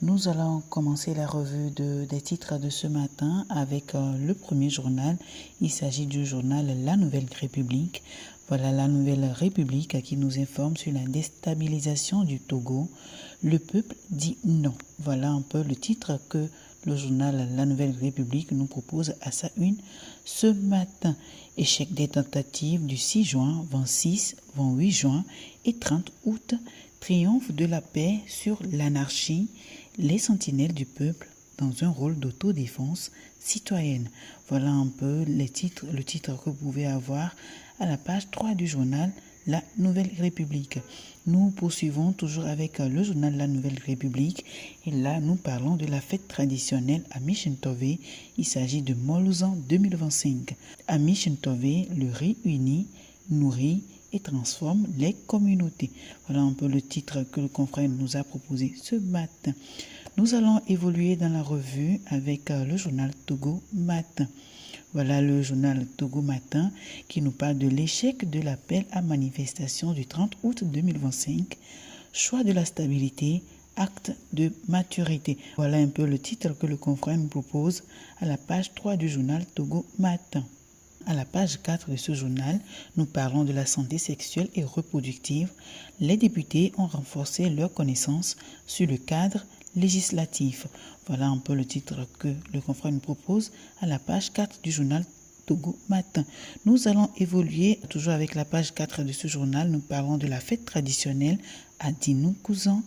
Nous allons commencer la revue des titres de ce matin avec le premier journal. Il s'agit du journal La Nouvelle République. Voilà la Nouvelle République qui nous informe sur la déstabilisation du Togo. Le peuple dit non. Voilà un peu le titre que le journal La Nouvelle République nous propose à sa une ce matin. Échec des tentatives du 6 juin, 26, 28 juin et 30 août. Triomphe de la paix sur l'anarchie. Les sentinelles du peuple dans un rôle d'autodéfense citoyenne. Voilà un peu le titre que vous pouvez avoir à la page 3 du journal La Nouvelle République. Nous poursuivons toujours avec le journal La Nouvelle République et là nous parlons de la fête traditionnelle à Michentové. Il s'agit de Molozan 2025. À Michentové, le riz uni, nourrit et transforme les communautés. Voilà un peu le titre que le confrère nous a proposé ce matin. Nous allons évoluer dans la revue avec le journal Togo Matin. Voilà le journal Togo Matin qui nous parle de l'échec de l'appel à manifestation du 30 août 2025. Choix de la stabilité, acte de maturité. Voilà un peu le titre que le confrère nous propose à la page 3 du journal Togo Matin. À la page 4 de ce journal, nous parlons de la santé sexuelle et reproductive. Les députés ont renforcé leurs connaissances sur le cadre législatif. Voilà un peu le titre que le confrère nous propose à la page 4 du journal Togo Matin. Nous allons évoluer toujours avec la page 4 de ce journal. Nous parlons de la fête traditionnelle à Dinou-Kouzan.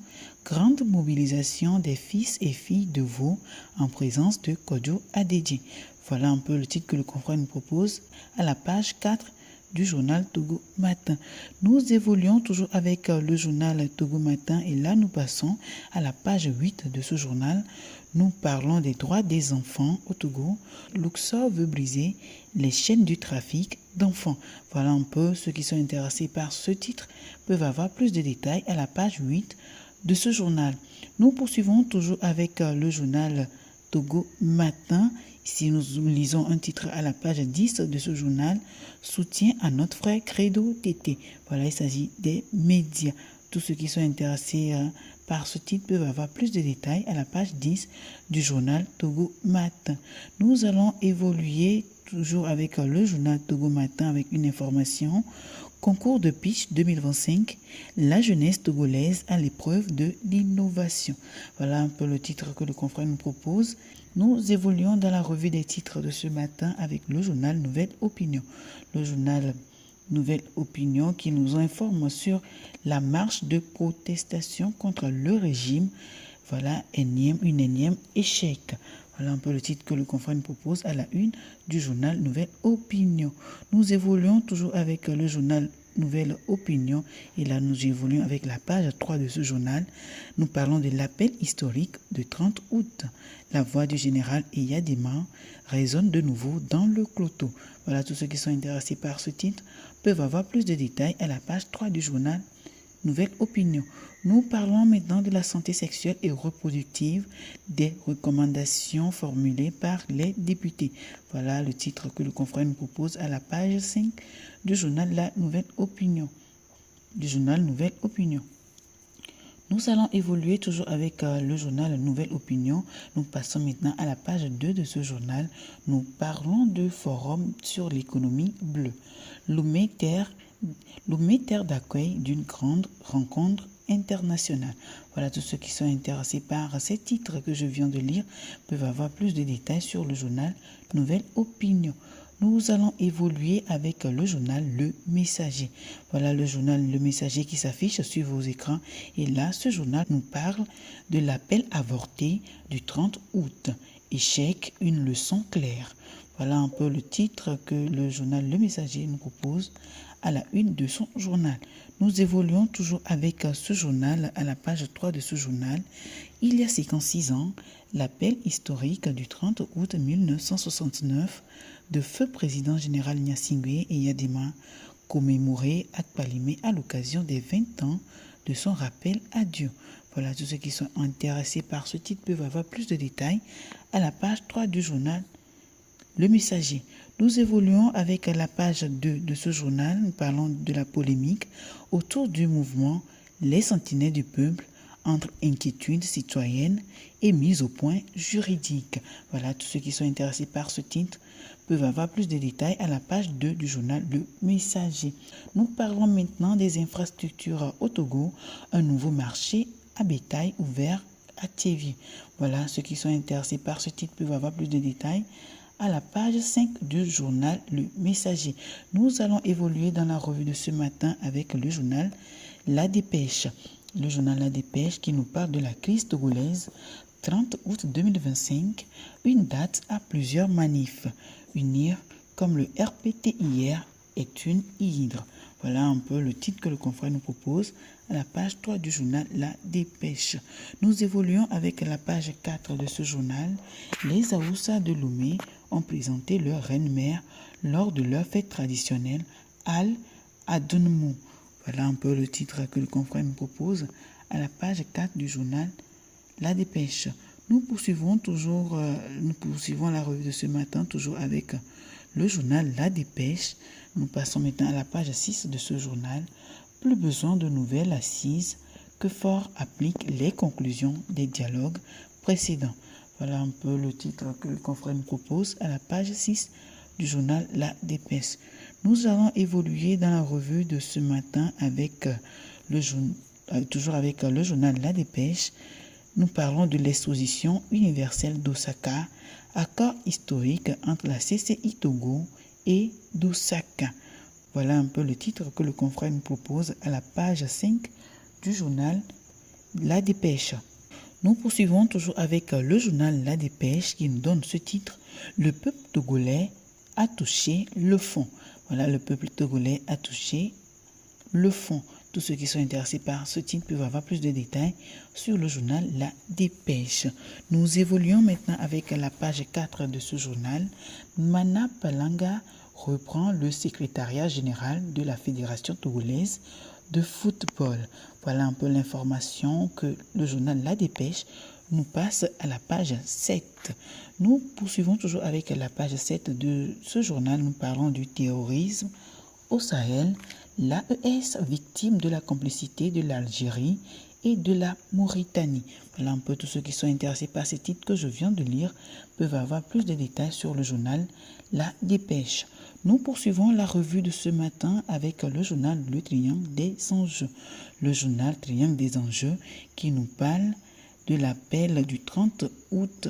Grande mobilisation des fils et filles de Vaud en présence de Kodjo Adedji. Voilà un peu le titre que le confrère nous propose à la page 4 du journal Togo Matin. Nous évoluons toujours avec le journal Togo Matin et là nous passons à la page 8 de ce journal. Nous parlons des droits des enfants au Togo. Luxor veut briser les chaînes du trafic d'enfants. Voilà un peu ceux qui sont intéressés par ce titre peuvent avoir plus de détails à la page 8 de ce journal. Nous poursuivons toujours avec le journal Togo Matin. Ici, nous lisons un titre à la page 10 de ce journal, soutien à notre frère Credo Tété. Voilà, il s'agit des médias. Tous ceux qui sont intéressés par ce titre peuvent avoir plus de détails à la page 10 du journal Togo Matin. Nous allons évoluer toujours avec le journal Togo Matin avec une information. Concours de pitch 2025, la jeunesse togolaise à l'épreuve de l'innovation. Voilà un peu le titre que le confrère nous propose. Nous évoluons dans la revue des titres de ce matin avec le journal Nouvelle Opinion. Le journal Nouvelle Opinion qui nous informe sur la marche de protestation contre le régime. Voilà une énième échec. Voilà un peu le titre que le confrère nous propose à la une du journal Nouvelle Opinion. Nous évoluons toujours avec le journal Nouvelle Opinion et là nous évoluons avec la page 3 de ce journal. Nous parlons de l'appel historique de 30 août. La voix du général Eyadema résonne de nouveau dans le cloto. Voilà, tous ceux qui sont intéressés par ce titre peuvent avoir plus de détails à la page 3 du journal Nouvelle Opinion. Nous parlons maintenant de la santé sexuelle et reproductive, des recommandations formulées par les députés. Voilà le titre que le confrère nous propose à la page 5 du journal La Nouvelle Opinion. Du journal Nouvelle Opinion. Nous allons évoluer toujours avec le journal Nouvelle Opinion. Nous passons maintenant à la page 2 de ce journal. Nous parlons de forum sur l'économie bleue. Lomé, terre d'accueil d'une grande rencontre internationale. Voilà, tous ceux qui sont intéressés par ces titres que je viens de lire peuvent avoir plus de détails sur le journal Nouvelle Opinion. Nous allons évoluer avec le journal Le Messager. Voilà le journal Le Messager qui s'affiche sur vos écrans. Et là, ce journal nous parle de l'appel avorté du 30 août. Échec, une leçon claire. Voilà un peu le titre que le journal Le Messager nous propose à la une de son journal. Nous évoluons toujours avec ce journal à la page 3 de ce journal. Il y a 56 ans, l'appel historique du 30 août 1969 de feu président général Gnassingbé Eyadema commémoré à Kpalimé à l'occasion des 20 ans de son rappel à Dieu. Voilà, tous ceux qui sont intéressés par ce titre peuvent avoir plus de détails à la page 3 du journal Le Messager. Nous évoluons avec la page 2 de ce journal. Nous parlons de la polémique autour du mouvement Les Sentinelles du Peuple entre inquiétude citoyenne et mise au point juridique. Voilà, tous ceux qui sont intéressés par ce titre peuvent avoir plus de détails à la page 2 du journal Le Messager. Nous parlons maintenant des infrastructures au Togo, un nouveau marché à bétail ouvert à Tiévi. Voilà, ceux qui sont intéressés par ce titre peuvent avoir plus de détails à la page 5 du journal Le Messager. Nous allons évoluer dans la revue de ce matin avec le journal La Dépêche. Le journal La Dépêche qui nous parle de la crise togolaise, 30 août 2025, une date à plusieurs manifs. Unir comme le RPTIR est une hydre. Voilà un peu le titre que le confrère nous propose à la page 3 du journal La Dépêche. Nous évoluons avec la page 4 de ce journal. Les Aoussa de Lomé ont présenté leur reine-mère lors de leur fête traditionnelle Al-Adonmou. Voilà un peu le titre que le confrère nous propose à la page 4 du journal La Dépêche. Nous poursuivons la revue de ce matin, toujours avec le journal La Dépêche. Nous passons maintenant à la page 6 de ce journal. Plus besoin de nouvelles assises que Faure applique les conclusions des dialogues précédents. Voilà un peu le titre que le confrère nous propose à la page 6 du journal La Dépêche. Nous allons évoluer dans la revue de ce matin avec toujours avec le journal La Dépêche. Nous parlons de l'exposition universelle d'Osaka, accord historique entre la CCI Togo et d'Osaka. Voilà un peu le titre que le confrère nous propose à la page 5 du journal La Dépêche. Nous poursuivons toujours avec le journal La Dépêche qui nous donne ce titre. Le peuple togolais a touché le fond. Voilà, le peuple togolais a touché le fond. Tous ceux qui sont intéressés par ce titre peuvent avoir plus de détails sur le journal La Dépêche. Nous évoluons maintenant avec la page 4 de ce journal. Mana Palanga reprend le secrétariat général de la Fédération togolaise de football. Voilà un peu l'information que le journal La Dépêche nous passe à la page 7. Nous poursuivons toujours avec la page 7 de ce journal. Nous parlons du terrorisme au Sahel. L'AES victime de la complicité de l'Algérie et de la Mauritanie. Voilà un peu tous ceux qui sont intéressés par ces titres que je viens de lire peuvent avoir plus de détails sur le journal La Dépêche. Nous poursuivons la revue de ce matin avec le journal Le Triangle des Enjeux. Le journal Triangle des Enjeux qui nous parle de l'appel du 30 août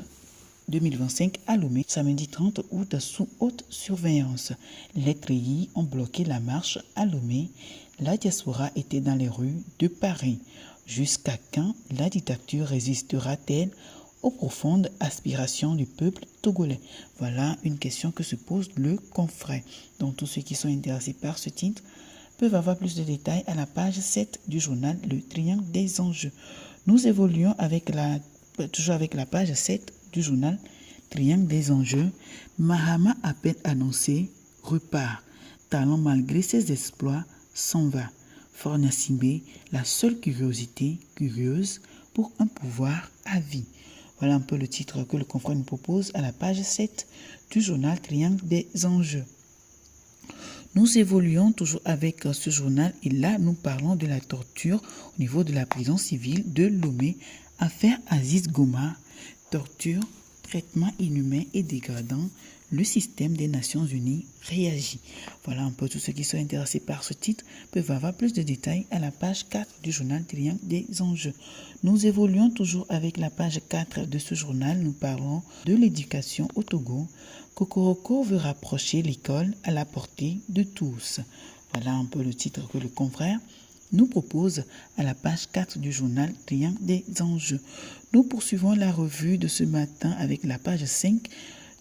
2025 à Lomé, samedi 30 août sous haute surveillance. Les treillis ont bloqué la marche à Lomé. La diaspora était dans les rues de Paris. Jusqu'à quand la dictature résistera-t-elle aux profondes aspirations du peuple togolais? Voilà une question que se pose le confrère. Donc tous ceux qui sont intéressés par ce titre peuvent avoir plus de détails à la page 7 du journal Le Triangle des Enjeux. Nous évoluons toujours avec la page 7 du journal Triangle des Enjeux. Mahama, à peine annoncé, repart. Talon, malgré ses exploits, s'en va. Faure Gnassingbé, la seule curiosité curieuse pour un pouvoir à vie. Voilà un peu le titre que le confrère nous propose à la page 7 du journal Triangle des Enjeux. Nous évoluons toujours avec ce journal et là nous parlons de la torture au niveau de la prison civile de Lomé. Affaire Aziz Goma, torture, traitement inhumain et dégradant, le système des Nations Unies réagit. Voilà un peu tous ceux qui sont intéressés par ce titre peuvent avoir plus de détails à la page 4 du journal Triangle des Enjeux. Nous évoluons toujours avec la page 4 de ce journal. Nous parlons de l'éducation au Togo. Kokoroko veut rapprocher l'école à la portée de tous. Voilà un peu le titre que le confrère nous propose à la page 4 du journal Triangle des Enjeux. Nous poursuivons la revue de ce matin avec la page 5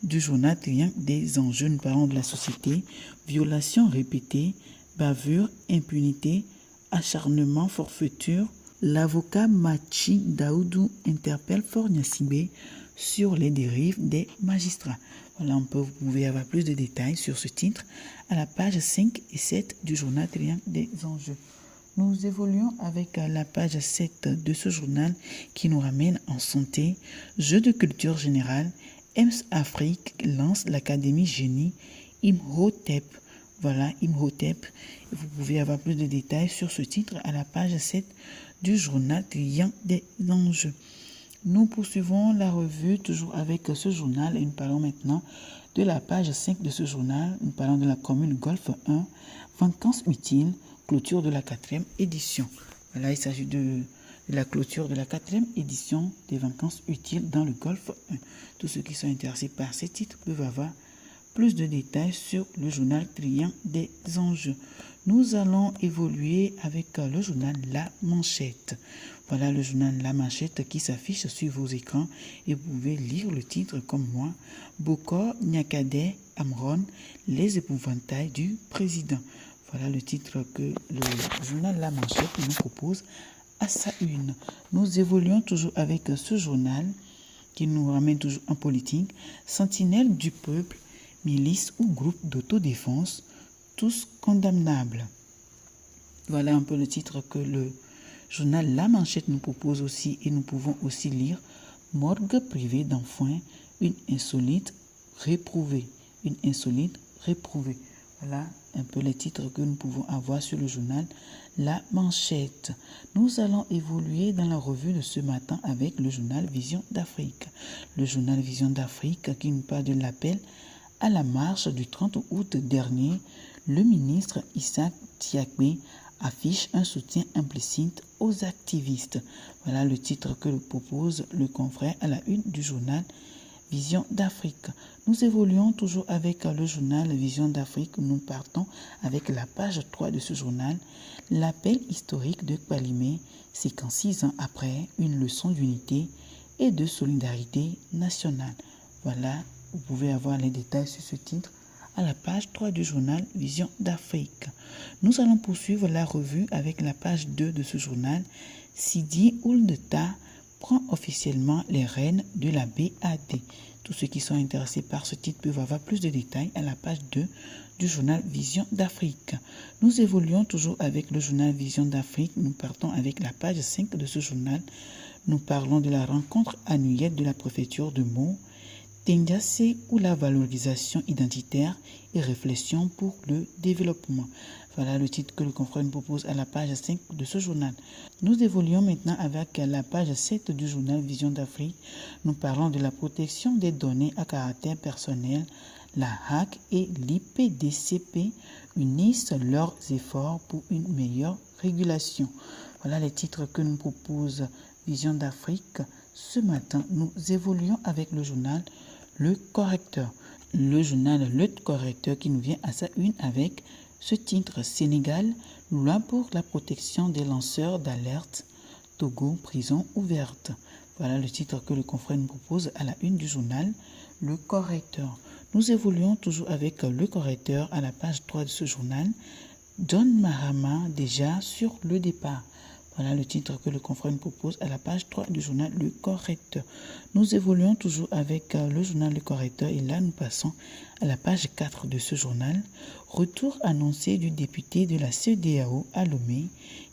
du journal Triangle des Enjeux. Nous parlons de la société, violations répétées, bavures, impunité, acharnement, forfaiture. L'avocat Machi Daoudou interpelle Faure Gnassingbé sur les dérives des magistrats. Voilà, vous pouvez avoir plus de détails sur ce titre à la page 5 et 7 du journal Triangle des Enjeux. Nous évoluons avec la page 7 de ce journal qui nous ramène en santé. Jeux de culture générale, EMS Afrique lance l'Académie Génie Imhotep. Voilà, Imhotep. Vous pouvez avoir plus de détails sur ce titre à la page 7 du journal Triant des enjeux. Nous poursuivons la revue toujours avec ce journal et nous parlons maintenant de la page 5 de ce journal. Nous parlons de la commune Golfe 1, vacances utiles, clôture de la 4e édition. Voilà, il s'agit de la clôture de la 4e édition des vacances utiles dans le Golfe 1. Tous ceux qui sont intéressés par ces titres peuvent avoir plus de détails sur le journal Triant des enjeux. Nous allons évoluer avec le journal La Manchette. Voilà le journal La Manchette qui s'affiche sur vos écrans et vous pouvez lire le titre comme moi. Bokor Nyakadeh Amron, les épouvantails du président. Voilà le titre que le journal La Manchette nous propose à sa une. Nous évoluons toujours avec ce journal qui nous ramène toujours en politique. Sentinelle du peuple, milice ou groupe d'autodéfense, tous condamnables. Voilà un peu le titre que le journal La Manchette nous propose aussi et nous pouvons aussi lire Morgue privée d'enfants, une insolite réprouvée. Une insolite réprouvée. Voilà un peu les titres que nous pouvons avoir sur le journal La Manchette. Nous allons évoluer dans la revue de ce matin avec le journal Vision d'Afrique. Le journal Vision d'Afrique qui nous parle de l'appel à la marche du 30 août dernier. Le ministre Issa Diakité affiche un soutien implicite aux activistes. Voilà le titre que propose le confrère à la une du journal Vision d'Afrique. Nous évoluons toujours avec le journal Vision d'Afrique. Nous partons avec la page 3 de ce journal. L'appel historique de Kpalimé, c'est qu'en 6 ans après, une leçon d'unité et de solidarité nationale. Voilà, vous pouvez avoir les détails sur ce titre à la page 3 du journal Vision d'Afrique. Nous allons poursuivre la revue avec la page 2 de ce journal. Sidi Ould Tah prend officiellement les rênes de la BAD. Tous ceux qui sont intéressés par ce titre peuvent avoir plus de détails à la page 2 du journal Vision d'Afrique. Nous évoluons toujours avec le journal Vision d'Afrique. Nous partons avec la page 5 de ce journal. Nous parlons de la rencontre annuelle de la préfecture de Meaux, Tendiassé ou la valorisation identitaire et réflexion pour le développement. Voilà le titre que le confrère nous propose à la page 5 de ce journal. Nous évoluons maintenant avec la page 7 du journal Vision d'Afrique. Nous parlons de la protection des données à caractère personnel. La HAC et l'IPDCP unissent leurs efforts pour une meilleure régulation. Voilà les titres que nous propose Vision d'Afrique. Ce matin, nous évoluons avec le journal Le Correcteur. Le journal Le Correcteur qui nous vient à sa une avec ce titre: Sénégal, loi pour la protection des lanceurs d'alerte. Togo, prison ouverte. Voilà le titre que le confrère nous propose à la une du journal Le Correcteur. Nous évoluons toujours avec Le Correcteur à la page 3 de ce journal. John Mahama déjà sur le départ. Voilà le titre que le confrère nous propose à la page 3 du journal Le Correcteur. Nous évoluons toujours avec le journal Le Correcteur et là nous passons à la page 4 de ce journal. Retour annoncé du député de la CEDEAO à Lomé,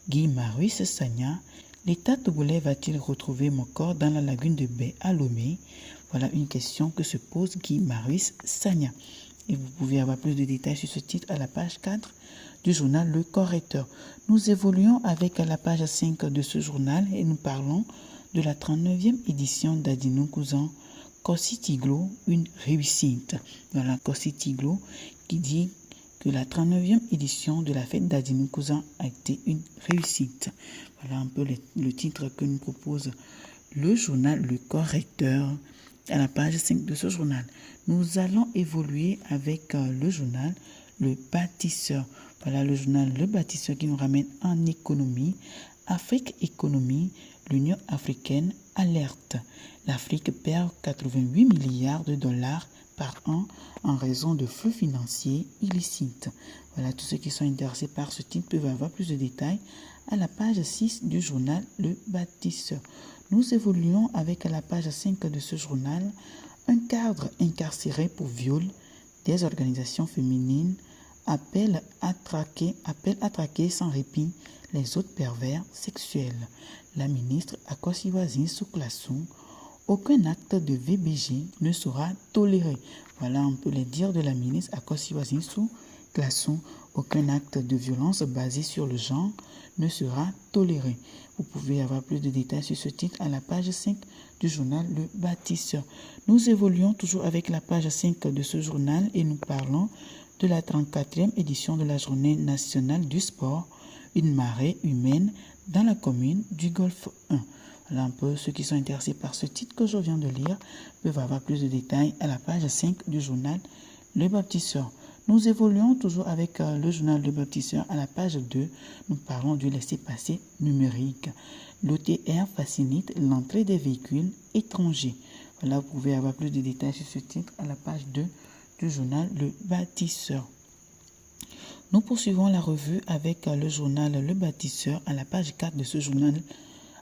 Guy Marius Sagna. L'État togolais va-t-il retrouver mon corps dans la lagune de Baie à Lomé? Voilà une question que se pose Guy Marius Sagna. Et vous pouvez avoir plus de détails sur ce titre à la page 4 du journal Le Correcteur. Nous évoluons avec la page 5 de ce journal et nous parlons de la 39e édition d'Adinou Kouzan Kossi Tiglo, une réussite. Voilà, Kossi Tiglo qui dit que la 39e édition de la fête d'Adinou Kouzan a été une réussite. Voilà un peu le titre que nous propose le journal Le Correcteur à la page 5 de ce journal. Nous allons évoluer avec le journal Le Bâtisseur. Voilà le journal Le Bâtisseur qui nous ramène en économie. Afrique Économie, l'Union africaine alerte. L'Afrique perd 88 milliards de dollars par an en raison de flux financiers illicites. Voilà, tous ceux qui sont intéressés par ce titre peuvent avoir plus de détails à la page 6 du journal Le Bâtisseur. Nous évoluons avec à la page 5 de ce journal un cadre incarcéré pour viol, des organisations féminines, appel à traquer sans répit les autres pervers sexuels. La ministre Akosiwazin Souklasson, aucun acte de VBG ne sera toléré. Voilà, on peut les dire de la ministre Akosiwazin Souklasson. Aucun acte de violence basé sur le genre ne sera toléré. Vous pouvez avoir plus de détails sur ce titre à la page 5 du journal Le Bâtisseur. Nous évoluons toujours avec la page 5 de ce journal et nous parlons de la 34e édition de la Journée nationale du sport, une marée humaine dans la commune du Golfe 1. Voilà un peu ceux qui sont intéressés par ce titre que je viens de lire peuvent avoir plus de détails à la page 5 du journal Le Bâtisseur. Nous évoluons toujours avec le journal Le Bâtisseur à la page 2. Nous parlons du laissez-passer numérique. L'OTR facilite l'entrée des véhicules étrangers. Voilà, vous pouvez avoir plus de détails sur ce titre à la page 2 du journal Le Bâtisseur. Nous poursuivons la revue avec le journal Le Bâtisseur à la page 4 de ce journal.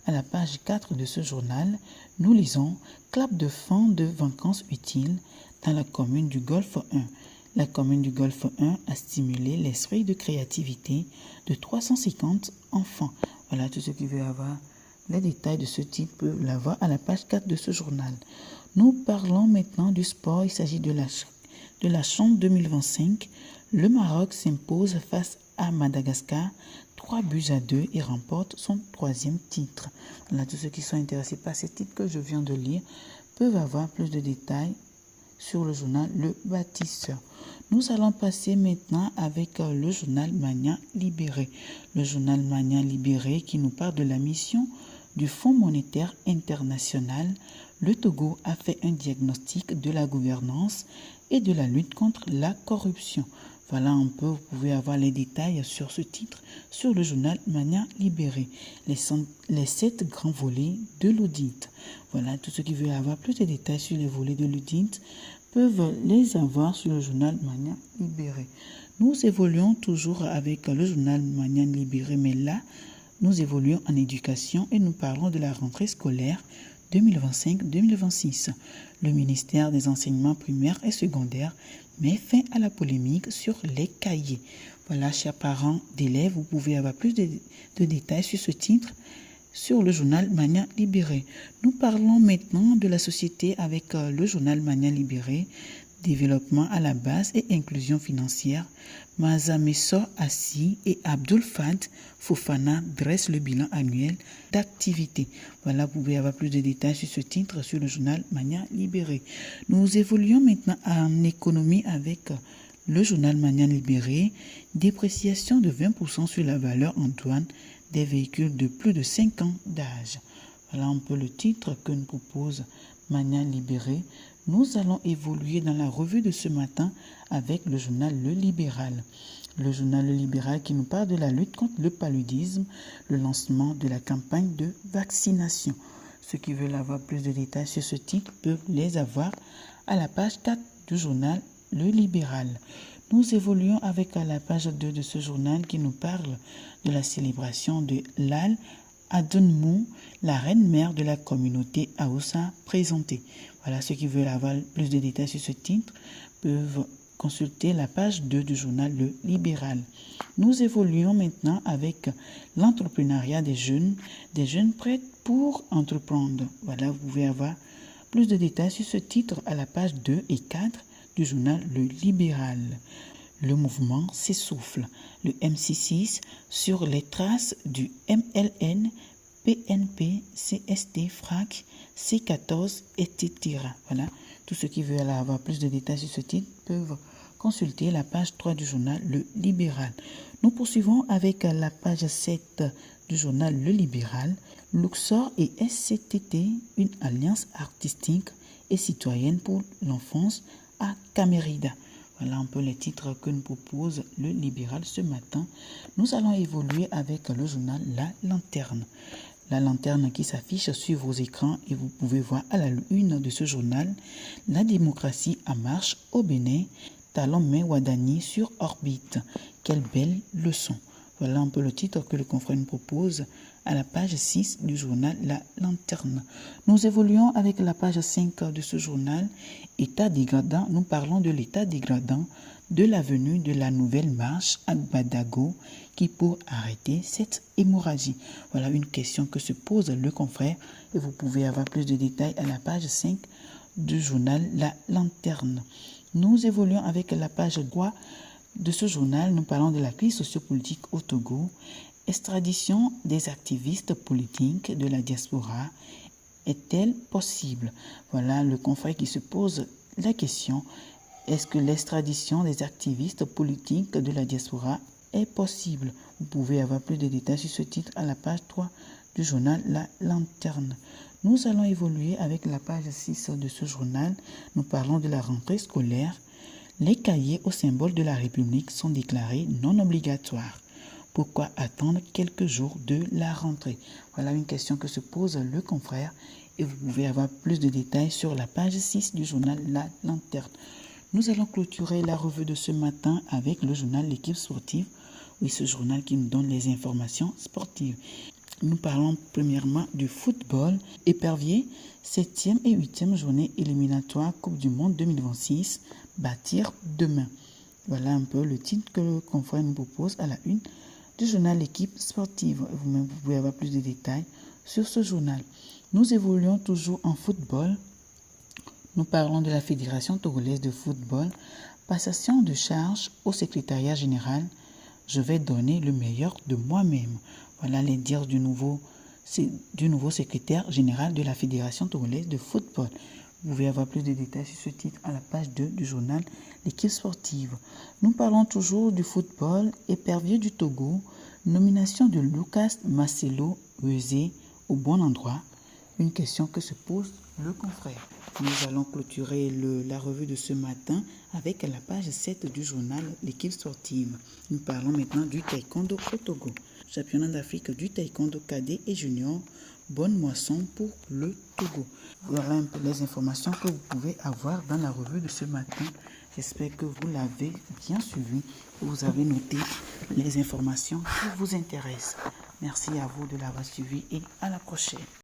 À la page 4 de ce journal, nous lisons « Clap de fin de vacances utiles dans la commune du Golfe 1 ». La commune du Golfe 1 a stimulé l'esprit de créativité de 350 enfants. Voilà, tout ce qui veut avoir les détails de ce titre peut l'avoir à la page 4 de ce journal. Nous parlons maintenant du sport. Il s'agit de la CHAN 2025. Le Maroc s'impose face à Madagascar 3-2 et remporte son 3e titre. Voilà, tous ceux qui sont intéressés par ces titres que je viens de lire peuvent avoir plus de détails sur le journal Le Bâtisseur. Nous allons passer maintenant avec le journal Mania Libéré. Le journal Mania Libéré qui nous parle de la mission du Fonds monétaire international. Le Togo a fait un diagnostic de la gouvernance et de la lutte contre la corruption. Voilà un peu, vous pouvez avoir les détails sur ce titre sur le journal Mania Libéré. Les 7 grands volets de l'audit. Voilà, tous ceux qui veulent avoir plus de détails sur les volets de l'audit peuvent les avoir sur le journal Mania Libéré. Nous évoluons toujours avec le journal Mania Libéré, mais là, nous évoluons en éducation et nous parlons de la rentrée scolaire 2025-2026. Le ministère des enseignements primaires et secondaires met fin à la polémique sur les cahiers. Voilà, chers parents d'élèves, vous pouvez avoir plus de détails sur ce titre sur le journal Mania Libéré. Nous parlons maintenant de la société avec le journal Mania Libéré, développement à la base et inclusion financière. Mazamesso Assi et Abdul Fad Fofana dressent le bilan annuel d'activité. Voilà, vous pouvez avoir plus de détails sur ce titre sur le journal Mania Libéré. Nous évoluons maintenant en économie avec le journal Mania Libéré. Dépréciation de 20% sur la valeur en douane des véhicules de plus de 5 ans d'âge. Voilà un peu le titre que nous propose Mania Libéré. Nous allons évoluer dans la revue de ce matin avec le journal Le Libéral. Le journal Le Libéral qui nous parle de la lutte contre le paludisme, le lancement de la campagne de vaccination. Ceux qui veulent avoir plus de détails sur ce titre peuvent les avoir à la page 4 du journal Le Libéral. Nous évoluons avec la page 2 de ce journal qui nous parle de la célébration de Lal Adonmou, la reine-mère de la communauté Haoussa présentée. Voilà, ceux qui veulent avoir plus de détails sur ce titre peuvent consulter la page 2 du journal Le Libéral. Nous évoluons maintenant avec l'entrepreneuriat des jeunes prêts pour entreprendre. Voilà, vous pouvez avoir plus de détails sur ce titre à la page 2 et 4 du journal Le Libéral. Le mouvement s'essouffle. Le MC6 sur les traces du MLN, PNP, CST, FRAC, C14, etc. Voilà, tous ceux qui veulent avoir plus de détails sur ce titre peuvent consulter la page 3 du journal Le Libéral. Nous poursuivons avec la page 7 du journal Le Libéral. Luxor et SCTT, une alliance artistique et citoyenne pour l'enfance à Camérida. Voilà un peu les titres que nous propose Le Libéral ce matin. Nous allons évoluer avec le journal La Lanterne. La Lanterne qui s'affiche sur vos écrans et vous pouvez voir à la une de ce journal la démocratie en marche au Bénin, Talon Wadani sur orbite. Quelle belle leçon. Voilà un peu le titre que le confrère nous propose à la page 6 du journal La Lanterne. Nous évoluons avec la page 5 de ce journal. État dégradant, nous parlons de l'état dégradant de la venue de la nouvelle marche à Badago qui pour arrêter cette hémorragie. Voilà une question que se pose le confrère et vous pouvez avoir plus de détails à la page 5 du journal La Lanterne. Nous évoluons avec la page 3 de ce journal, nous parlons de la crise sociopolitique au Togo, extradition des activistes politiques de la diaspora est-elle possible? Voilà le confrère qui se pose la question. Est-ce que l'extradition des activistes politiques de la diaspora est possible? Vous pouvez avoir plus de détails sur ce titre à la page 3 du journal La Lanterne. Nous allons évoluer avec la page 6 de ce journal. Nous parlons de la rentrée scolaire. Les cahiers au symbole de la République sont déclarés non obligatoires. Pourquoi attendre quelques jours de la rentrée? Voilà une question que se pose le confrère et vous pouvez avoir plus de détails sur la page 6 du journal La Lanterne. Nous allons clôturer la revue de ce matin avec le journal L'équipe sportive. Oui, ce journal qui nous donne les informations sportives. Nous parlons premièrement du football épervier, 7e et 8e journée éliminatoire Coupe du Monde 2026, bâtir demain. Voilà un peu le titre que le confrère nous propose à la une du journal L'équipe sportive. Vous pouvez avoir plus de détails sur ce journal. Nous évoluons toujours en football. Nous parlons de la Fédération togolaise de football. Passation de charge au secrétariat général. Je vais donner le meilleur de moi-même. Voilà les dires du nouveau secrétaire général de la Fédération togolaise de football. Vous pouvez avoir plus de détails sur ce titre à la page 2 du journal L'équipe sportive. Nous parlons toujours du football épervier du Togo. Nomination de Lucas Marcelo Eusé au bon endroit. Une question que se pose le confrère. Nous allons clôturer la revue de ce matin avec la page 7 du journal L'équipe sportive. Nous parlons maintenant du taekwondo au Togo. Championnat d'Afrique du taekwondo cadet et junior. Bonne moisson pour le Togo. Voilà un peu les informations que vous pouvez avoir dans la revue de ce matin. J'espère que vous l'avez bien suivi. Vous avez noté les informations qui vous intéressent. Merci à vous de l'avoir suivi et à la prochaine.